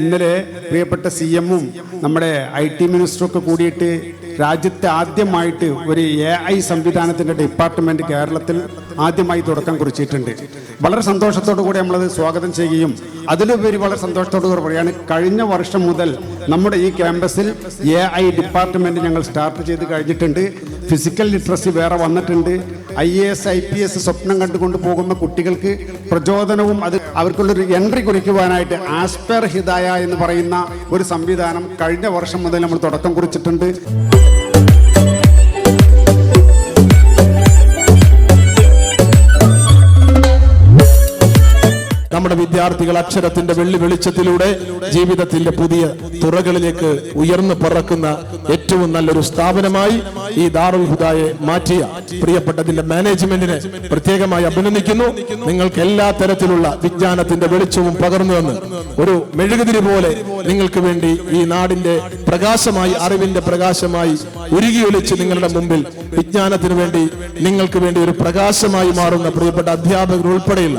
ഇന്നലെ പ്രിയപ്പെട്ട CM-ഉം നമ്മുടെ IT മിനിസ്റ്ററൊക്കെ കൂടിയിട്ട് രാജ്യത്തെ ആദ്യമായിട്ട് ഒരു AI സംവിധാനത്തിൻ്റെ ഡിപ്പാർട്ട്മെൻറ്റ് കേരളത്തിൽ ആദ്യമായി തുടക്കം കുറിച്ചിട്ടുണ്ട്. വളരെ സന്തോഷത്തോടു കൂടി നമ്മളത് സ്വാഗതം ചെയ്യുകയും അതിലുപരി വളരെ സന്തോഷത്തോടു കൂടി പറയുകയാണ്, കഴിഞ്ഞ വർഷം മുതൽ നമ്മുടെ ഈ ക്യാമ്പസിൽ AI ഡിപ്പാർട്ട്മെൻറ്റ് ഞങ്ങൾ സ്റ്റാർട്ട് ചെയ്ത് കഴിഞ്ഞിട്ടുണ്ട്. ഫിസിക്കൽ ലിറ്ററസി വേറെ വന്നിട്ടുണ്ട്. IAS IPS സ്വപ്നം കണ്ടുകൊണ്ട് പോകുന്ന കുട്ടികൾക്ക് പ്രചോദനവും അത് അവർക്കുള്ളൊരു എൻട്രി കുറിക്കുവാനായിട്ട് ആസ്പെർ ഹിദായ എന്ന് പറയുന്ന ഒരു സംവിധാനം കഴിഞ്ഞ വർഷം മുതൽ നമ്മൾ തുടക്കം കുറിച്ചിട്ടുണ്ട്. നമ്മുടെ വിദ്യാർത്ഥികൾ അക്ഷരത്തിന്റെ വെള്ളി വെളിച്ചത്തിലൂടെ ജീവിതത്തിന്റെ പുതിയ തുറകളിലേക്ക് ഉയർന്നു പറക്കുന്ന ഏറ്റവും നല്ലൊരു സ്ഥാപനമായി ഈ ദാറുൽ ഹുദായെ മാറ്റിയ പ്രിയപ്പെട്ടതിന്റെ മാനേജ്മെന്റിനെ പ്രത്യേകമായി അഭിനന്ദിക്കുന്നു. നിങ്ങൾക്ക് എല്ലാ തരത്തിലുള്ള വിജ്ഞാനത്തിന്റെ വെളിച്ചവും പകർന്നു തന്ന് ഒരു മെഴുകുതിരി പോലെ നിങ്ങൾക്ക് വേണ്ടി ഈ നാടിന്റെ പ്രകാശമായി, അറിവിന്റെ പ്രകാശമായി ഉരുകിയൊലിച്ച് നിങ്ങളുടെ മുമ്പിൽ വിജ്ഞാനത്തിന് വേണ്ടി നിങ്ങൾക്ക് വേണ്ടി ഒരു പ്രകാശമായി മാറുന്ന പ്രിയപ്പെട്ട അധ്യാപകർ ഉൾപ്പെടെയുള്ള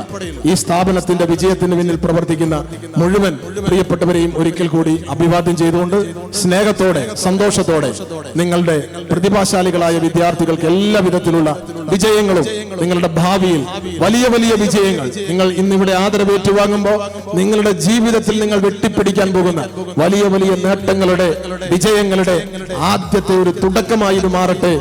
ഈ സ്ഥാപനത്തിന്റെ വിജയത്തിന് പിന്നിൽ പ്രവർത്തിക്കുന്ന മുഴുവൻ പ്രിയപ്പെട്ടവരെയും ഒരിക്കൽ കൂടി അഭിവാദ്യം ചെയ്തുകൊണ്ട് സ്നേഹത്തോടെ സന്തോഷത്തോടെ നിങ്ങളുടെ പ്രതിഭാശാലികളായ വിദ്യാർത്ഥികൾക്ക് എല്ലാ വിധത്തിലുള്ള വിജയങ്ങളും നിങ്ങളുടെ ഭാവിയിൽ വലിയ വലിയ വിജയങ്ങൾ നിങ്ങൾ ഇന്നിവിടെ ആദരവ് ഏറ്റുവാങ്ങുമ്പോൾ നിങ്ങളുടെ ജീവിതത്തിൽ നിങ്ങൾ വെട്ടിപ്പിടിക്കാൻ പോകുന്ന വലിയ വലിയ നേട്ടങ്ങളുടെ വിജയങ്ങളുടെ ആദ്യത്തെ ഒരു തുടക്കമായി ഇത് മാറട്ടെ.